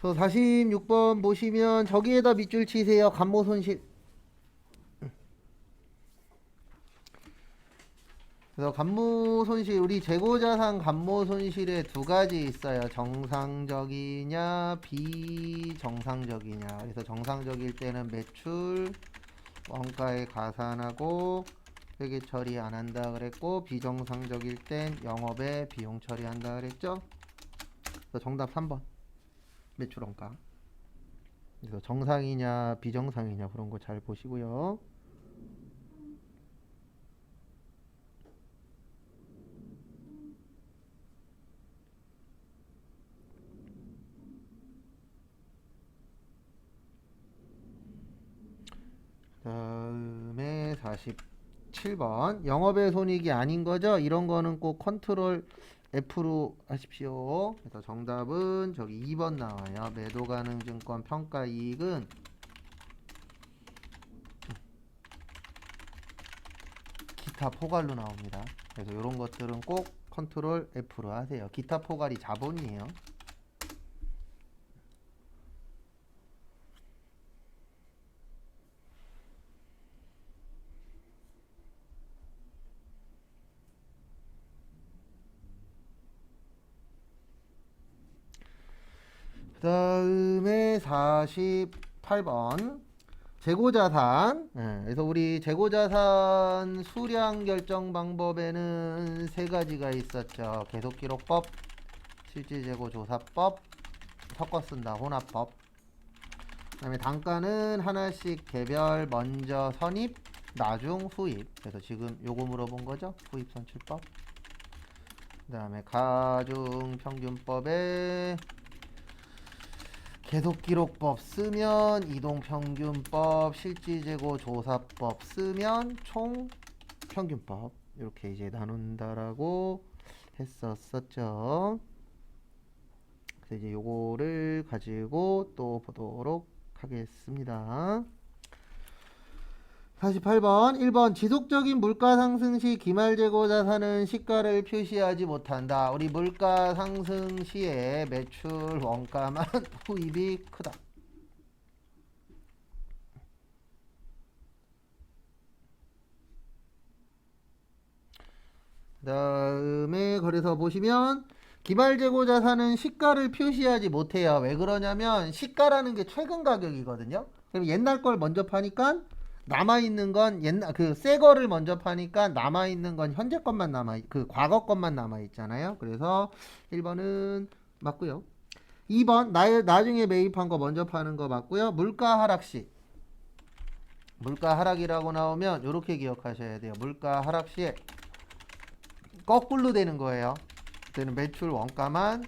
그래서 46번 보시면 저기에다 밑줄 치세요. 간모 손실. 그래서 간모 손실, 우리 재고자산 간모 손실에 두 가지 있어요. 정상적이냐 비정상적이냐. 그래서 정상적일 때는 매출 원가에 가산하고 회계 처리 안 한다 그랬고, 비정상적일 땐 영업에 비용 처리한다 그랬죠. 그래서 정답 3번 매출 원가. 그래서 정상이냐 비정상이냐 그런 거 잘 보시고요. 다음에 47번 영업의 손익이 아닌 거죠. 이런 거는 꼭 컨트롤 F로 하십시오. 그래서 정답은 저기 2번 나와요. 매도 가능 증권 평가 이익은 기타 포괄로 나옵니다. 그래서 이런 것들은 꼭 컨트롤 F로 하세요. 기타 포괄이 자본이에요. 그 다음에 48번 재고자산. 그래서 우리 재고자산 수량 결정 방법에는 세 가지가 있었죠. 계속기록법, 실질재고조사법, 섞어 쓴다 혼합법. 그 다음에 단가는 하나씩 개별, 먼저 선입, 나중 후입. 그래서 지금 요거 물어본 거죠. 후입선출법. 그 다음에 가중평균법에 계속기록법 쓰면 이동평균법, 실질재고조사법 쓰면 총평균법. 이렇게 이제 나눈다라고 했었었죠. 그래서 이제 요거를 가지고 또 보도록 하겠습니다. 48번 1번 지속적인 물가 상승 시 기말재고 자산은 시가를 표시하지 못한다. 우리 물가 상승 시에 매출 원가만 후입이 크다. 그 다음에 그래서 보시면 기말재고 자산은 시가를 표시하지 못해요. 왜 그러냐면 시가라는 게 최근 가격이거든요. 그럼 옛날 걸 먼저 파니까 남아있는 건 옛날 새 거를 먼저 파니까 남아있는 건 현재 것만 과거 것만 남아있잖아요. 그래서 1번은 맞고요. 2번 나중에 매입한 거 먼저 파는 거 맞고요. 물가 하락 시, 물가 하락이라고 나오면 이렇게 기억하셔야 돼요. 물가 하락 시에 거꾸로 되는 거예요. 그때는 매출 원가만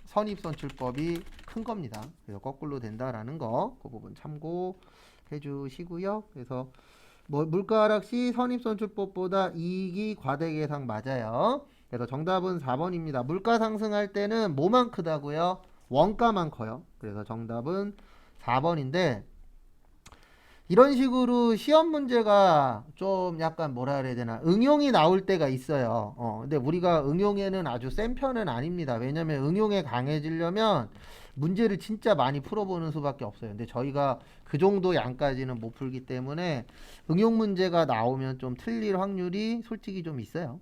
선입선출법이 큰 겁니다. 그래서 거꾸로 된다라는 거, 그 부분 참고해 주시고요. 그래서 물가 하락 시 선입선출법보다 이익이 과대 계상 맞아요. 그래서 정답은 4번입니다. 물가 상승할 때는 뭐만 크다고요? 원가만 커요. 그래서 정답은 4번인데, 이런 식으로 시험 문제가 좀 약간 뭐라 그래야 되나 응용이 나올 때가 있어요. 근데 우리가 응용에는 아주 센 편은 아닙니다. 왜냐면 응용에 강해지려면 문제를 진짜 많이 풀어보는 수밖에 없어요. 근데 저희가 그 정도 양까지는 못 풀기 때문에 응용 문제가 나오면 좀 틀릴 확률이 솔직히 좀 있어요.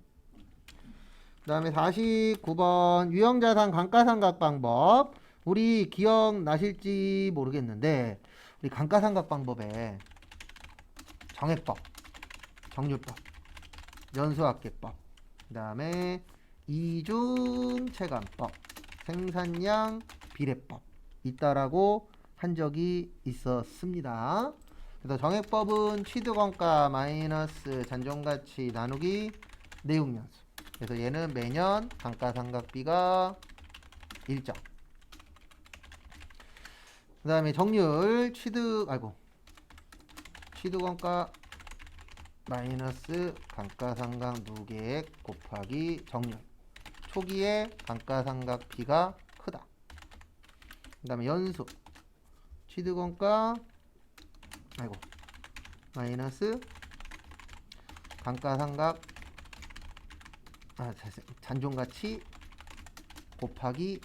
그 다음에 49번 유형자산 감가상각 방법. 우리 기억나실지 모르겠는데 우리 감가상각 방법에 정액법, 정률법, 연수학계법, 그 다음에 이중체감법, 생산량 비례법 있다라고 한 적이 있었습니다. 그래서 정액법은 취득원가 마이너스 잔존가치 나누기 내용연수. 그래서 얘는 매년 감가상각비가 일정. 그 다음에 정률 취득원가 마이너스 감가상각 누계액 곱하기 정률. 초기에 감가상각비가 크다. 그 다음에 연수 취득원가 마이너스 감가상각 잔존가치 곱하기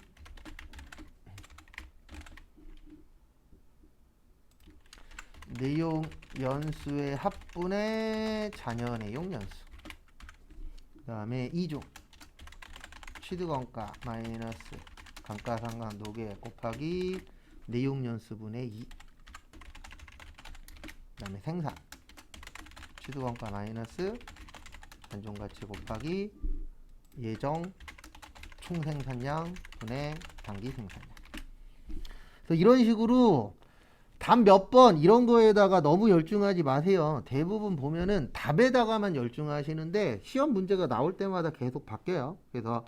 내용 연수의 합분의 잔여 내용 연수. 그 다음에 2중 취득원가 마이너스 감가상각 노계 곱하기 내용 연수분의 2. 그 다음에 생산 취득원가 마이너스 단종가치 곱하기 예정 총생산량 분의 단기 생산량. 그래서 이런 식으로 답 몇 번 이런 거에다가 너무 열중하지 마세요. 대부분 보면은 답에다가만 열중하시는데 시험 문제가 나올 때마다 계속 바뀌어요. 그래서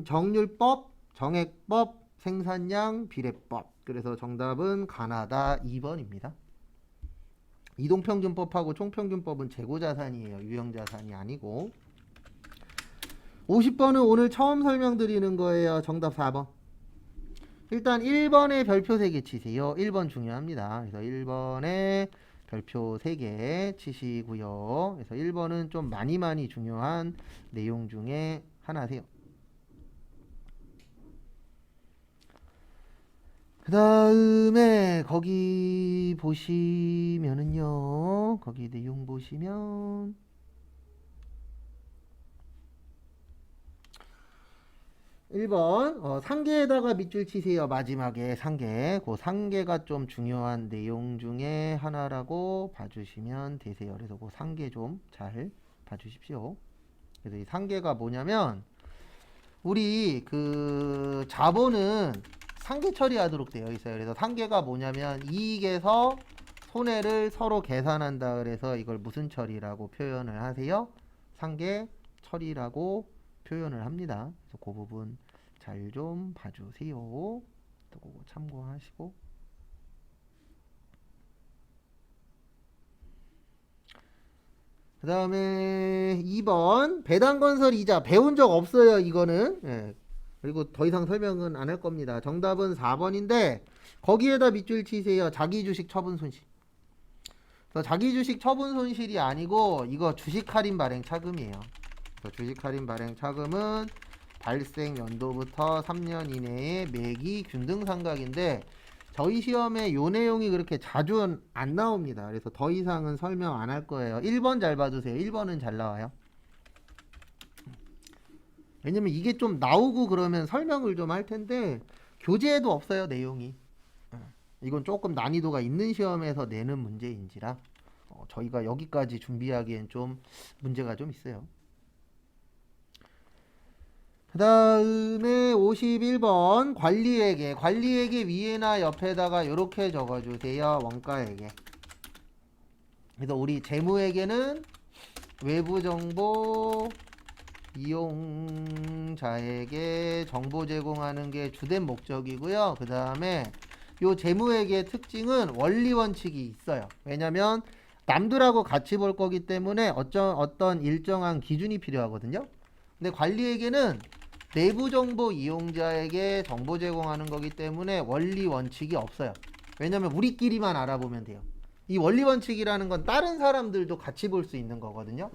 정률법, 정액법, 생산량, 비례법. 그래서 정답은 가나다 2번입니다. 이동평균법하고 총평균법은 재고자산이에요. 유형자산이 아니고. 50번은 오늘 처음 설명드리는 거예요. 정답 4번. 일단 1번에 별표 3개 치세요. 1번 중요합니다. 그래서 1번에 별표 3개 치시고요. 그래서 1번은 좀 많이 중요한 내용 중에 하나세요. 그 다음에 거기 보시면은요. 거기 내용 보시면 1번 상계에다가 밑줄 치세요. 마지막에 상계. 그 상계가 좀 중요한 내용 중에 하나라고 봐주시면 되세요. 그래서 그 상계 좀 잘 봐주십시오. 그래서 이 상계가 뭐냐면 우리 그 자본은 상계 처리하도록 되어 있어요. 그래서 상계가 뭐냐면 이익에서 손해를 서로 계산한다. 그래서 이걸 무슨 처리라고 표현을 하세요? 상계 처리라고 표현을 합니다. 그래서 그 부분 잘 좀 봐주세요. 또 그거 참고하시고. 그 다음에 2번 배당건설 이자 배운 적 없어요. 이거는. 예. 그리고 더 이상 설명은 안 할 겁니다. 정답은 4번인데 거기에다 밑줄 치세요. 자기주식 처분 손실. 그래서 자기주식 처분 손실이 아니고 이거 주식 할인 발행 차금이에요. 주식 할인 발행 차금은 발생 연도부터 3년 이내에 매기 균등 상각인데 저희 시험에 요 내용이 그렇게 자주 안 나옵니다. 그래서 더 이상은 설명 안 할 거예요. 1번 잘 봐주세요. 1번은 잘 나와요. 왜냐면 이게 좀 나오고 그러면 설명을 좀 할 텐데 교재에도 없어요. 내용이. 이건 조금 난이도가 있는 시험에서 내는 문제인지라 저희가 여기까지 준비하기엔 좀 문제가 좀 있어요. 그 다음에 51번 관리회계. 관리회계 위에나 옆에다가 이렇게 적어주세요. 원가회계. 그래서 우리 재무회계는 외부정보 이용자에게 정보 제공하는 게 주된 목적이고요. 그 다음에 요 재무회계의 특징은 원리원칙이 있어요. 왜냐면 남들하고 같이 볼 거기 때문에 어떤 일정한 기준이 필요하거든요. 근데 관리회계는 내부 정보 이용자에게 정보 제공하는 거기 때문에 원리 원칙이 없어요. 왜냐면 우리끼리만 알아보면 돼요. 이 원리 원칙이라는 건 다른 사람들도 같이 볼 수 있는 거거든요.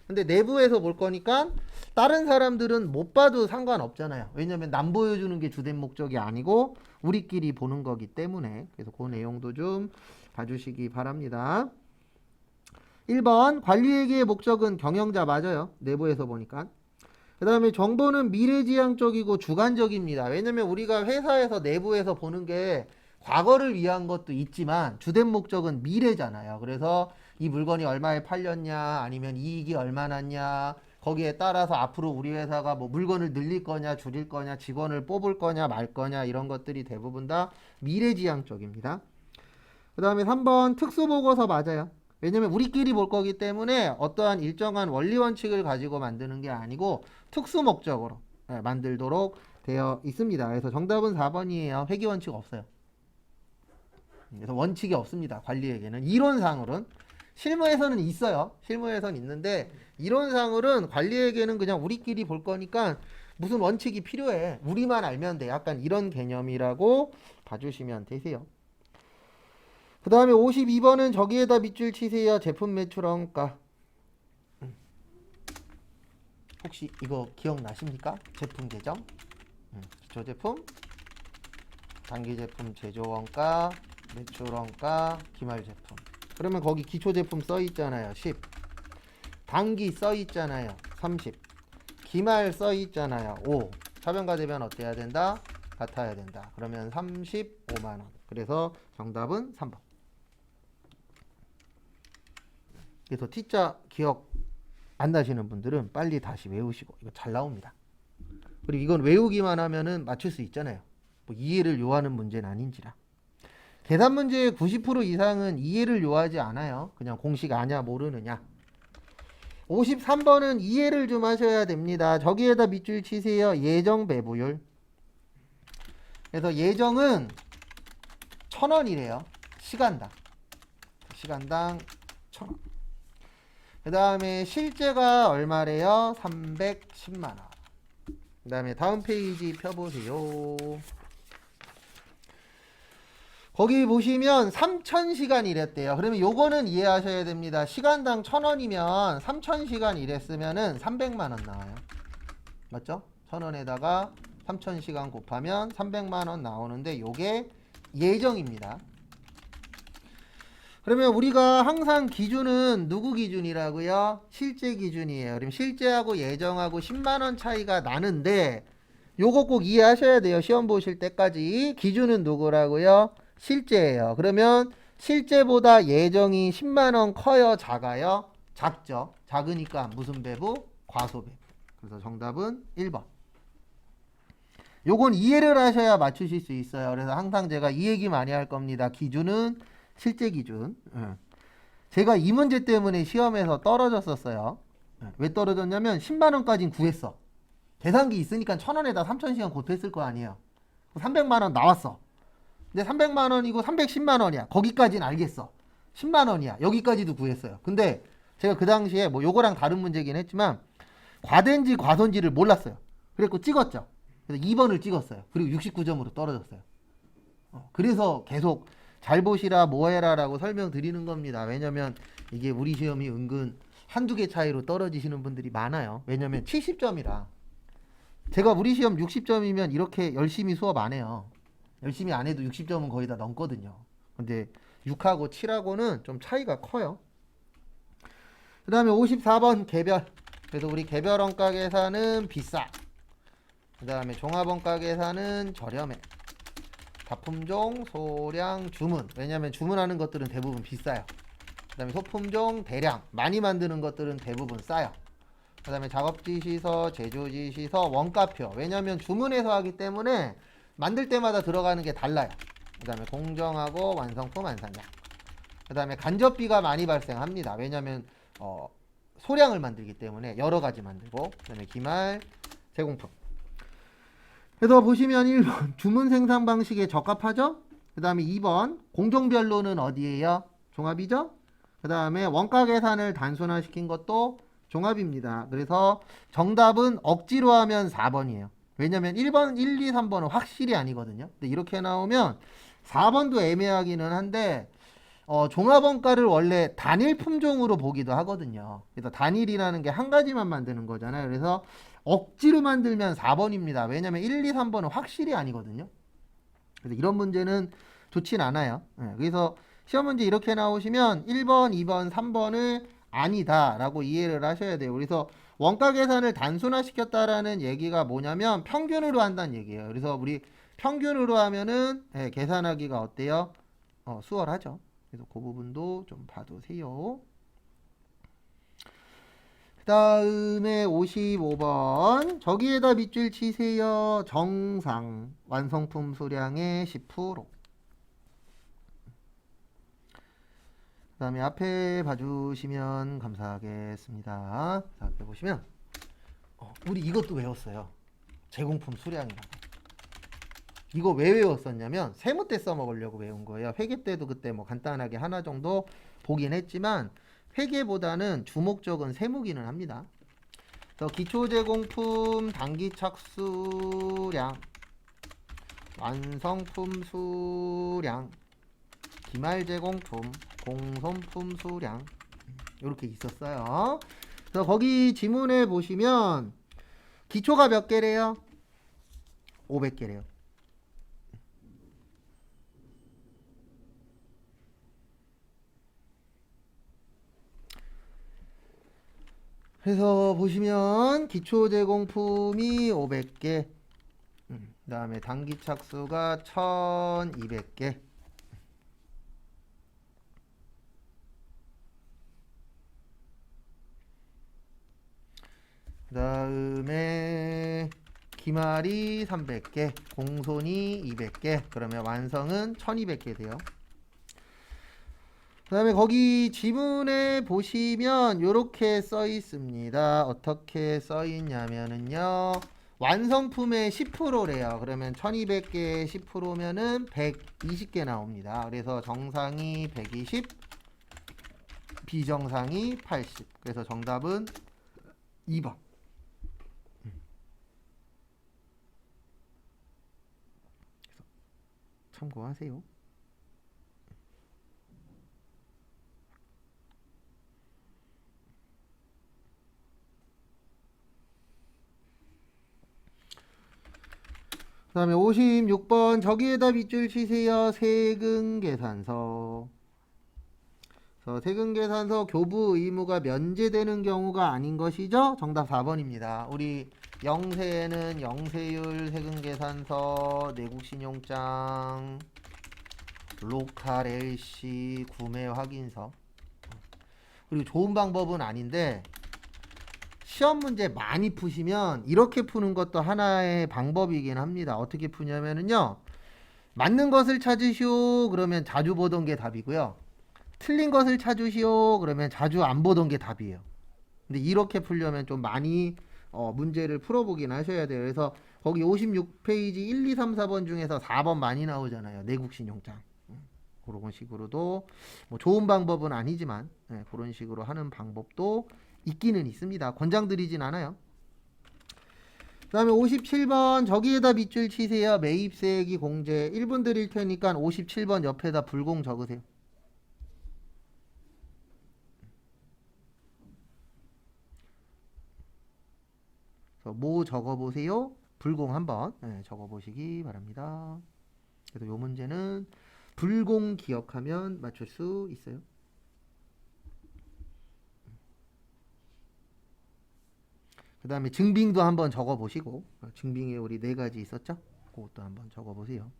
근데 내부에서 볼 거니까 다른 사람들은 못 봐도 상관없잖아요. 왜냐면 남 보여주는 게 주된 목적이 아니고 우리끼리 보는 거기 때문에. 그래서 그 내용도 좀 봐주시기 바랍니다. 1번 관리회계의 목적은 경영자 맞아요. 내부에서 보니까. 그 다음에 정보는 미래지향적이고 주관적입니다. 왜냐면 우리가 회사에서 내부에서 보는 게 과거를 위한 것도 있지만 주된 목적은 미래잖아요. 그래서 이 물건이 얼마에 팔렸냐, 아니면 이익이 얼마 났냐, 거기에 따라서 앞으로 우리 회사가 뭐 물건을 늘릴 거냐, 줄일 거냐, 직원을 뽑을 거냐, 말 거냐, 이런 것들이 대부분 다 미래지향적입니다. 그 다음에 3번 특수보고서 맞아요. 왜냐면 우리끼리 볼 거기 때문에 어떠한 일정한 원리 원칙을 가지고 만드는 게 아니고 특수 목적으로 만들도록 되어 있습니다. 그래서 정답은 4번이에요. 회계 원칙 없어요. 그래서 원칙이 없습니다. 관리에게는 이론상으로는. 실무에서는 있어요. 실무에서는 있는데 이론상으로는 관리에게는 그냥 우리끼리 볼 거니까 무슨 원칙이 필요해. 우리만 알면 돼. 약간 이런 개념이라고 봐주시면 되세요. 그 다음에 52번은 저기에다 밑줄 치세요. 제품 매출 원가. 혹시 이거 기억나십니까? 제품 계정. 기초제품, 단기제품 제조원가, 매출원가 기말 제품. 그러면 거기 기초 제품 써 있잖아요. 10. 단기 써 있잖아요. 30. 기말 써 있잖아요. 5. 차변과 대변 어때야 된다? 같아야 된다. 그러면 35만 원. 그래서 정답은 3번. 그래서 T자 기억 안 나시는 분들은 빨리 다시 외우시고 이거 잘 나옵니다. 그리고 이건 외우기만 하면은 맞출 수 있잖아요. 뭐 이해를 요하는 문제는 아닌지라. 계산 문제의 90% 이상은 이해를 요하지 않아요. 그냥 공식 아냐 모르느냐. 53번은 이해를 좀 하셔야 됩니다. 저기에다 밑줄 치세요. 예정 배부율. 그래서 예정은 1,000원이래요. 시간당. 시간당 1,000원. 그 다음에 실제가 얼마래요? 310만원. 그 다음에 다음 페이지 펴보세요. 거기 보시면 3,000시간 일했대요. 그러면 요거는 이해하셔야 됩니다. 시간당 1,000원이면 3,000시간 일했으면은 300만원 나와요. 맞죠? 1,000원에다가 3,000시간 곱하면 300만원 나오는데 요게 예정입니다. 그러면 우리가 항상 기준은 누구 기준이라고요? 실제 기준이에요. 그럼 실제하고 예정하고 10만원 차이가 나는데 요거 꼭 이해하셔야 돼요. 시험 보실 때까지. 기준은 누구라고요? 실제예요. 그러면 실제보다 예정이 10만원 커요? 작아요? 작죠. 작으니까 무슨 배부? 과소배부. 그래서 정답은 1번. 요건 이해를 하셔야 맞추실 수 있어요. 그래서 항상 제가 이 얘기 많이 할 겁니다. 기준은 실제 기준. 제가 이 문제 때문에 시험에서 떨어졌었어요. 왜 떨어졌냐면 10만원까지는 구했어. 계산기 있으니까 1,000원에다 3,000시간 곱했을 거 아니에요. 300만원 나왔어. 근데 300만원이고 310만원이야. 거기까지는 알겠어. 10만원이야. 여기까지도 구했어요. 근데 제가 그 당시에 뭐 요거랑 다른 문제긴 했지만 과된지 과손지를 몰랐어요. 그래서 찍었죠. 그래서 2번을 찍었어요. 그리고 69점으로 떨어졌어요. 그래서 계속 잘 보시라 뭐해라 라고 설명드리는 겁니다. 왜냐면 이게 우리 시험이 은근 한두 개 차이로 떨어지시는 분들이 많아요. 왜냐면 70점이라. 제가 우리 시험 60점이면 이렇게 열심히 수업 안 해요. 열심히 안 해도 60점은 거의 다 넘거든요. 근데 6하고 7하고는 좀 차이가 커요. 그 다음에 54번 개별. 그래서 우리 개별 원가 계산은 비싸. 그 다음에 종합 원가 계산은 저렴해. 다품종, 소량, 주문. 왜냐하면 주문하는 것들은 대부분 비싸요. 그 다음에 소품종, 대량. 많이 만드는 것들은 대부분 싸요. 그 다음에 작업지시서, 제조지시서, 원가표. 왜냐하면 주문해서 하기 때문에 만들 때마다 들어가는 게 달라요. 그 다음에 공정하고 완성품 완산량. 그 다음에 간접비가 많이 발생합니다. 왜냐하면 소량을 만들기 때문에 여러 가지 만들고. 그 다음에 기말, 제공품. 그래서 보시면 1번 주문 생산 방식에 적합하죠? 그 다음에 2번 공정별로는 어디예요? 종합이죠? 그 다음에 원가 계산을 단순화시킨 것도 종합입니다. 그래서 정답은 억지로 하면 4번이에요. 왜냐면 1번, 1, 2, 3번은 확실히 아니거든요. 근데 이렇게 나오면 4번도 애매하기는 한데 종합원가를 원래 단일 품종으로 보기도 하거든요. 그래서 단일이라는 게 한 가지만 만드는 거잖아요. 그래서 억지로 만들면 4번입니다. 왜냐면 1, 2, 3번은 확실히 아니거든요. 그래서 이런 문제는 좋진 않아요. 그래서 시험 문제 이렇게 나오시면 1번, 2번, 3번을 아니다 라고 이해를 하셔야 돼요. 그래서 원가 계산을 단순화시켰다라는 얘기가 뭐냐면 평균으로 한다는 얘기예요. 그래서 우리 평균으로 하면은 계산하기가 어때요? 수월하죠. 그래서 그 부분도 좀 봐두세요. 그 다음에 55번 저기에다 밑줄 치세요. 정상 완성품 수량의 10%. 그 다음에 앞에 봐주시면 감사하겠습니다. 자, 앞에 보시면 우리 이것도 외웠어요. 제공품 수량이라고. 이거 왜 외웠었냐면 세무 때 써먹으려고 외운 거예요. 회계 때도 그때 뭐 간단하게 하나 정도 보긴 했지만 회계보다는 주목적은 세무기는 합니다. 그래서 기초제공품 단기 착수량, 완성품 수량, 기말제공품, 공손품 수량 이렇게 있었어요. 그래서 거기 지문에 보시면 기초가 몇 개래요? 500개래요. 그래서 보시면 기초 제공품이 500개, 그다음에 단기 착수가 1200개. 그다음에 기말이 300개, 공손이 200개. 그러면 완성은 1200개 돼요. 그 다음에 거기 지문에 보시면 이렇게 써 있습니다. 어떻게 써 있냐면은요. 완성품의 10%래요. 그러면 1200개의 10%면은 120개 나옵니다. 그래서 정상이 120, 비정상이 80. 그래서 정답은 2번. 참고하세요. 그 다음에 56번 저기에다 밑줄 치세요. 세금계산서. 세금계산서 교부 의무가 면제되는 경우가 아닌 것이죠. 정답 4번입니다. 우리 영세에는 영세율 세금계산서, 내국신용장, 로컬 LC 구매 확인서. 그리고 좋은 방법은 아닌데 시험 문제 많이 푸시면 이렇게 푸는 것도 하나의 방법이긴 합니다. 어떻게 푸냐면은요. 맞는 것을 찾으시오. 그러면 자주 보던 게 답이고요. 틀린 것을 찾으시오. 그러면 자주 안 보던 게 답이에요. 근데 이렇게 풀려면 좀 많이 문제를 풀어보긴 하셔야 돼요. 그래서 거기 56페이지 1, 2, 3, 4번 중에서 4번 많이 나오잖아요. 내국신용장. 그런 식으로도 뭐 좋은 방법은 아니지만 그런 식으로 하는 방법도 있기는 있습니다. 권장드리진 않아요. 그 다음에 57번 저기에다 밑줄 치세요. 매입세액이 공제 1분 드릴 테니까 57번 옆에다 불공 적으세요. 그래서 뭐 적어보세요. 불공 한번 적어보시기 바랍니다. 그래서 요 문제는 불공 기억하면 맞출 수 있어요. 그 다음에 증빙도 한번 적어보시고 증빙에 우리 4가지 있었죠? 그것도 한번 적어보세요.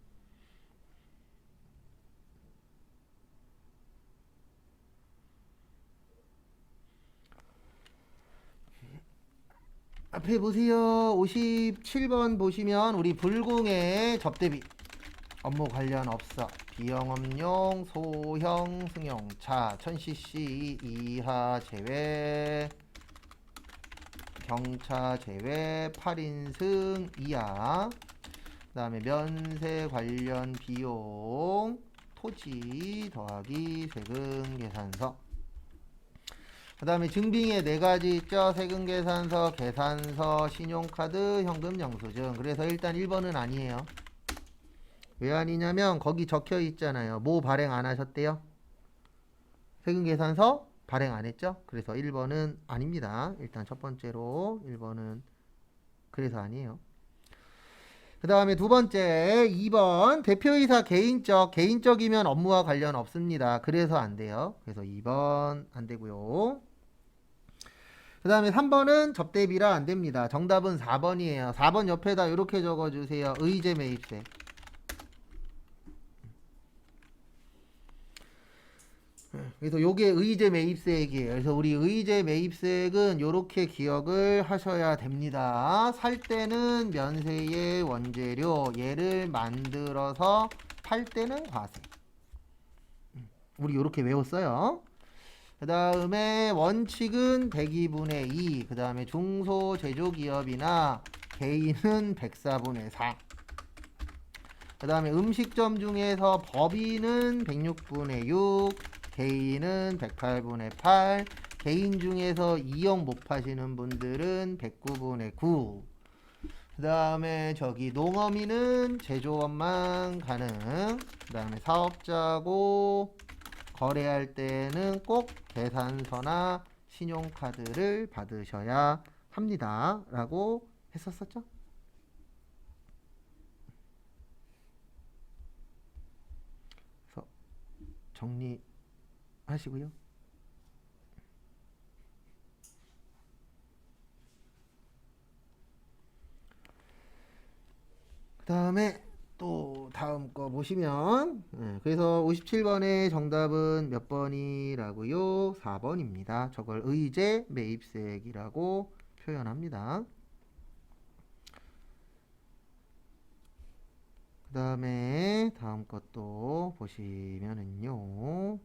앞에 보세요. 57번 보시면 우리 불공의 접대비 업무 관련 업사 비영업용 소형 승용차 1000cc 이하 제외 경차 제외 8인승 이하 그 다음에 면세 관련 비용 토지 더하기 세금 계산서 그 다음에 증빙에 4가지 있죠. 세금 계산서, 계산서, 신용카드, 현금 영수증. 그래서 일단 1번은 아니에요. 왜 아니냐면 거기 적혀 있잖아요. 뭐 발행 안 하셨대요? 세금 계산서 발행 안 했죠? 그래서 1번은 아닙니다. 일단 첫 번째로 1번은 그래서 아니에요. 그 다음에 두 번째 2번 대표이사 개인적이면 업무와 관련 없습니다. 그래서 안 돼요. 그래서 2번 안 되고요. 그 다음에 3번은 접대비라 안 됩니다. 정답은 4번이에요. 4번 옆에다 이렇게 적어주세요. 의제 매입세. 그래서 요게 의제 매입세액이에요. 그래서 우리 의제 매입세액은 요렇게 기억을 하셔야 됩니다. 살 때는 면세의 원재료, 얘를 만들어서 팔 때는 과세. 우리 요렇게 외웠어요. 그 다음에 원칙은 102분의 2. 그 다음에 중소제조기업이나 개인은 104분의 4. 그 다음에 음식점 중에서 법인은 106분의 6. 개인은 108분의 8. 개인 중에서 2억 못 파시는 분들은 109분의 9. 그 다음에 저기 농어민은 제조업만 가능. 그 다음에 사업자고 거래할 때는 꼭 계산서나 신용카드를 받으셔야 합니다. 라고 했었었죠? 그래서 정리하시고요. 다음에 또 다음 거 보시면 그래서 57번의 정답은 몇 번이라고요? 4번입니다. 저걸 의제 매입세액이라고 표현합니다. 그 다음에 다음 것도 보시면은요.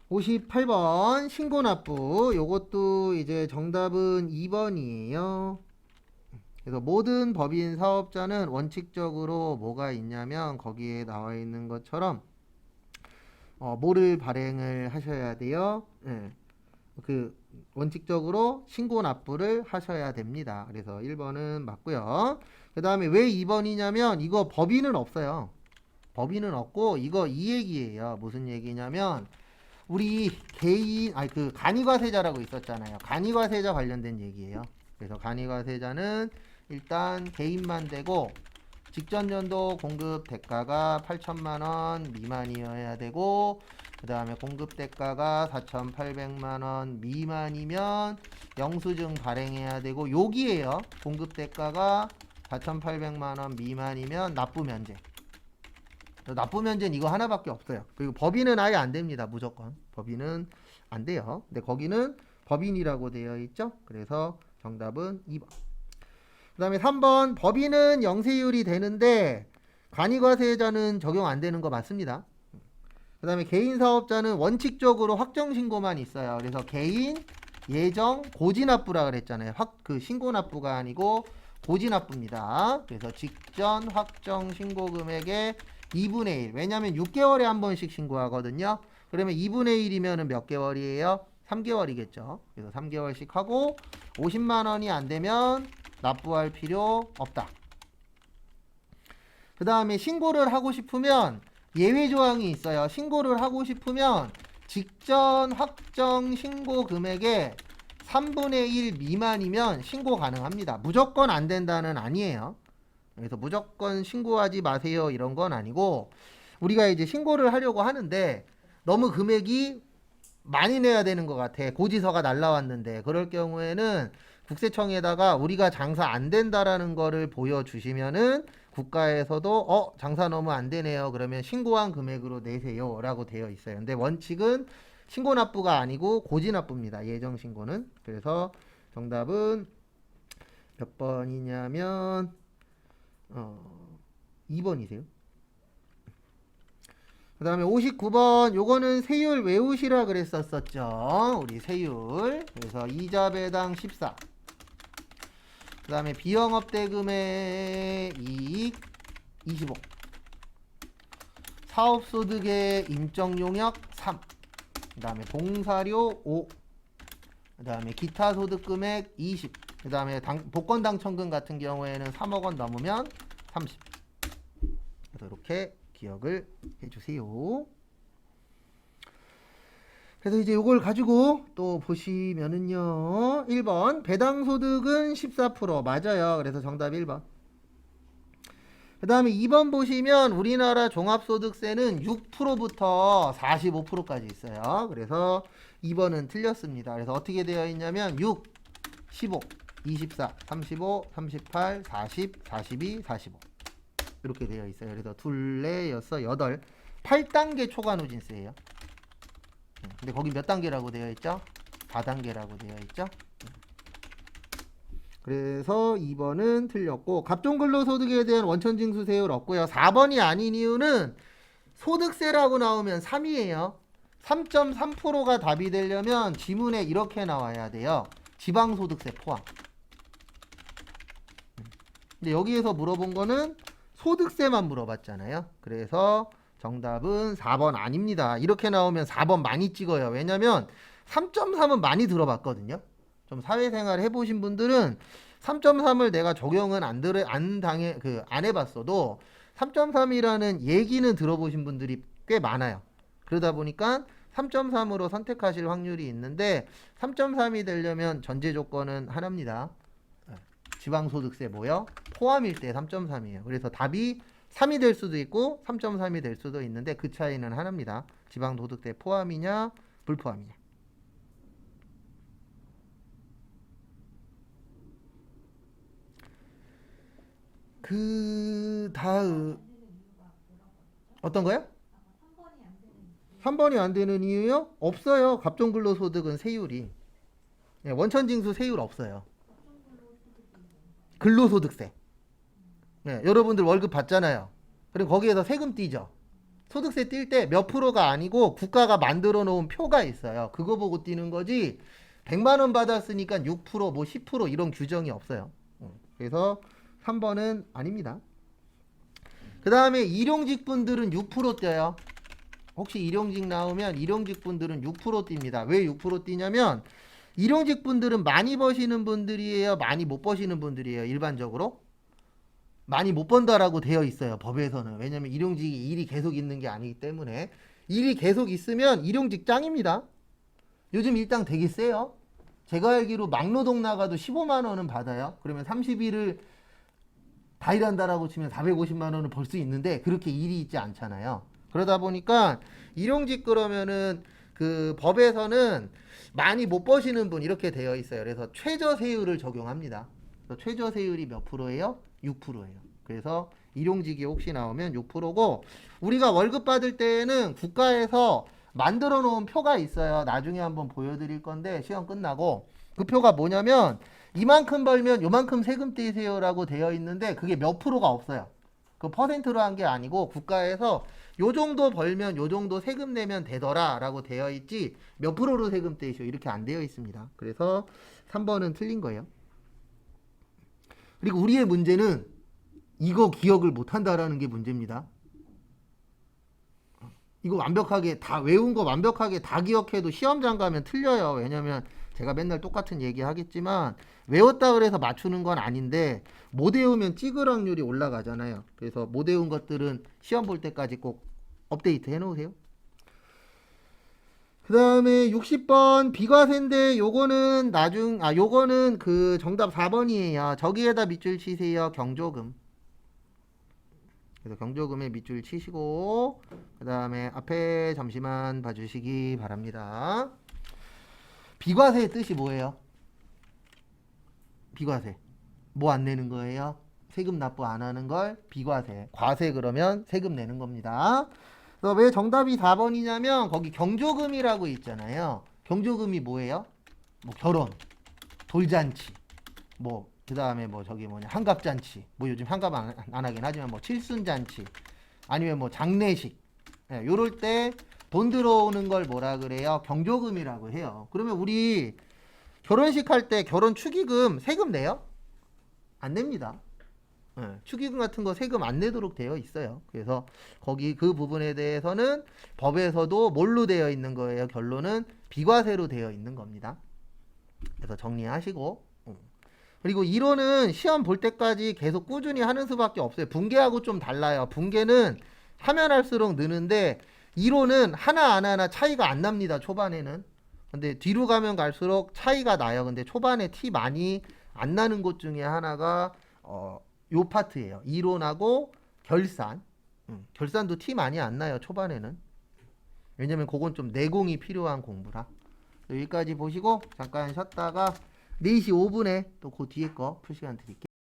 58번 신고납부 요것도 이제 정답은 2번이에요. 그래서 모든 법인 사업자는 원칙적으로 뭐가 있냐면 거기에 나와 있는 것처럼 뭐를 발행을 하셔야 돼요. 예. 그 원칙적으로 신고 납부를 하셔야 됩니다. 그래서 1번은 맞고요. 그 다음에 왜 2번이냐면 이거 법인은 없어요. 법인은 없고 이거 이 얘기예요. 무슨 얘기냐면 우리 개인 그 간이과세자라고 있었잖아요. 간이과세자 관련된 얘기예요. 그래서 간이과세자는 일단 개인만 되고 직전 연도 공급 대가가 8천만 원 미만이어야 되고 그 다음에 공급 대가가 4,800만 원 미만이면 영수증 발행해야 되고 여기에요. 공급 대가가 4,800만 원 미만이면 납부 면제. 납부 면제는 이거 하나밖에 없어요. 그리고 법인은 아예 안 됩니다. 무조건. 법인은 안 돼요. 근데 거기는 법인이라고 되어 있죠. 그래서 정답은 2번. 그 다음에 3번 법인은 영세율이 되는데 간이과세자는 적용 안 되는 거 맞습니다. 그 다음에 개인사업자는 원칙적으로 확정신고만 있어요. 그래서 개인, 예정, 고지납부라 그랬잖아요. 그 신고납부가 아니고 고지납부입니다. 그래서 직전 확정신고금액의 2분의 1. 왜냐하면 6개월에 한 번씩 신고하거든요. 그러면 2분의 1이면 몇 개월이에요? 3개월이겠죠. 그래서 3개월씩 하고 50만 원이 안 되면 납부할 필요 없다. 그 다음에 신고를 하고 싶으면 예외 조항이 있어요. 신고를 하고 싶으면 직전 확정 신고 금액의 3분의 1 미만이면 신고 가능합니다. 무조건 안 된다는 아니에요. 그래서 무조건 신고하지 마세요 이런 건 아니고 우리가 이제 신고를 하려고 하는데 너무 금액이 많이 내야 되는 것 같아. 고지서가 날라왔는데 그럴 경우에는 국세청에다가 우리가 장사 안 된다라는 거를 보여주시면은 국가에서도 장사 너무 안 되네요. 그러면 신고한 금액으로 내세요 라고 되어 있어요. 근데 원칙은 신고 납부가 아니고 고지 납부입니다. 예정 신고는. 그래서 정답은 몇 번이냐면 2번이세요. 그 다음에 59번 요거는 세율 외우시라 그랬었죠. 우리 세율. 그래서 이자 배당 14. 그 다음에 비영업대금의 이익 25. 사업소득의 인적용역 3. 그 다음에 봉사료 5. 그 다음에 기타소득금액 20. 그 다음에 복권당첨금 같은 경우에는 3억 원 넘으면 30. 그래서 이렇게 기억을 해주세요. 그래서 이제 이걸 가지고 또 보시면은요. 1번 배당소득은 14% 맞아요. 그래서 정답 1번. 그 다음에 2번 보시면 우리나라 종합소득세는 6%부터 45%까지 있어요. 그래서 2번은 틀렸습니다. 그래서 어떻게 되어 있냐면 6, 15, 24, 35, 38, 40, 42, 45 이렇게 되어 있어요. 그래서 둘, 넷, 여섯, 여덟 8단계 초과누진세예요. 근데 거기 몇 단계라고 되어 있죠? 4단계라고 되어 있죠? 그래서 2번은 틀렸고 갑종근로소득에 대한 원천징수세율 없고요. 4번이 아닌 이유는 소득세라고 나오면 3이에요. 3.3%가 답이 되려면 지문에 이렇게 나와야 돼요. 지방소득세 포함. 근데 여기에서 물어본 거는 소득세만 물어봤잖아요. 그래서 정답은 4번 아닙니다. 이렇게 나오면 4번 많이 찍어요. 왜냐면 3.3은 많이 들어봤거든요. 좀 사회생활 해보신 분들은 3.3을 내가 적용은 안 해봤어도 3.3이라는 얘기는 들어보신 분들이 꽤 많아요. 그러다 보니까 3.3으로 선택하실 확률이 있는데 3.3이 되려면 전제 조건은 하나입니다. 지방소득세 뭐요? 포함일 때 3.3이에요. 그래서 답이 3이 될 수도 있고 3.3이 될 수도 있는데 그 차이는 하나입니다. 지방소득세 포함이냐 불포함이냐. 그 다음 어떤 거요? 3번이 안 되는 이유요? 없어요. 갑종근로소득은 세율이. 예, 원천징수 세율 없어요. 근로소득세. 예, 여러분들 월급 받잖아요. 그리고 거기에서 세금 떼죠. 소득세 뛸 때 몇 프로가 아니고 국가가 만들어 놓은 표가 있어요. 그거 보고 떼는 거지. 100만 원 받았으니까 6%, 뭐 10% 이런 규정이 없어요. 그래서 3번은 아닙니다. 그 다음에 일용직 분들은 6% 떼요. 혹시 일용직 나오면 일용직 분들은 6% 띱니다. 왜 6% 띄냐면 일용직 분들은 많이 버시는 분들이에요, 많이 못 버시는 분들이에요. 일반적으로 많이 못 번다라고 되어 있어요, 법에서는. 왜냐면 일용직이 일이 계속 있는 게 아니기 때문에. 일이 계속 있으면 일용직 짱입니다. 요즘 일당 되게 세요. 제가 알기로 막노동 나가도 15만 원은 받아요. 그러면 30일을 다 일한다라고 치면 450만 원을 벌 수 있는데 그렇게 일이 있지 않잖아요. 그러다 보니까 일용직 그러면은 그 법에서는 많이 못 버시는 분 이렇게 되어 있어요. 그래서 최저세율을 적용합니다. 그래서 최저세율이 몇 프로예요? 6%예요. 그래서 일용직이 혹시 나오면 6%고 우리가 월급 받을 때에는 국가에서 만들어 놓은 표가 있어요. 나중에 한번 보여드릴 건데 시험 끝나고 그 표가 뭐냐면 이만큼 벌면 요만큼 세금 떼세요라고 되어 있는데 그게 몇 프로가 없어요. 그 퍼센트로 한 게 아니고 국가에서 요 정도 벌면 요 정도 세금 내면 되더라 라고 되어 있지 몇 프로로 세금 떼시오 이렇게 안 되어 있습니다. 그래서 3번은 틀린 거예요. 그리고 우리의 문제는 이거 기억을 못한다라는 게 문제입니다. 이거 완벽하게 다 외운 거 완벽하게 다 기억해도 시험장 가면 틀려요. 왜냐면 제가 맨날 똑같은 얘기 하겠지만 외웠다 그래서 맞추는 건 아닌데 못 외우면 찍을 확률이 올라가잖아요. 그래서 못 외운 것들은 시험 볼 때까지 꼭 업데이트 해 놓으세요. 그 다음에 60번 비과세인데 요거는 요거는 그 정답 4번이에요. 저기에다 밑줄 치세요. 경조금. 그래서 경조금에 밑줄 치시고 그 다음에 앞에 잠시만 봐주시기 바랍니다. 비과세의 뜻이 뭐예요? 비과세 뭐 안 내는 거예요? 세금 납부 안 하는 걸 비과세. 과세 그러면 세금 내는 겁니다. 그래서 왜 정답이 4번이냐면 거기 경조금이라고 있잖아요. 경조금이 뭐예요? 뭐 결혼, 돌잔치, 뭐 그 다음에 뭐 저기 뭐냐 한갑잔치, 뭐 요즘 한갑 안 하긴 하지만 뭐 칠순잔치, 아니면 뭐 장례식, 예, 요럴 때 돈 들어오는 걸 뭐라 그래요? 경조금이라고 해요. 그러면 우리 결혼식 할 때 결혼 축의금 세금 내요? 안 냅니다. 예, 축의금 같은 거 세금 안 내도록 되어 있어요. 그래서 거기 그 부분에 대해서는 법에서도 뭘로 되어 있는 거예요? 결론은 비과세로 되어 있는 겁니다. 그래서 정리하시고 그리고 이론은 시험 볼 때까지 계속 꾸준히 하는 수밖에 없어요. 분계하고 좀 달라요. 분계는 하면 할수록 느는데 이론은 하나 차이가 안 납니다. 초반에는. 근데 뒤로 가면 갈수록 차이가 나요. 근데 초반에 티 많이 안 나는 곳 중에 하나가 요 파트예요. 이론하고 결산. 결산도 티 많이 안 나요. 초반에는. 왜냐면 그건 좀 내공이 필요한 공부라. 여기까지 보시고 잠깐 쉬었다가 4시 5분에 또 그 뒤에 거 풀 시간 드릴게요.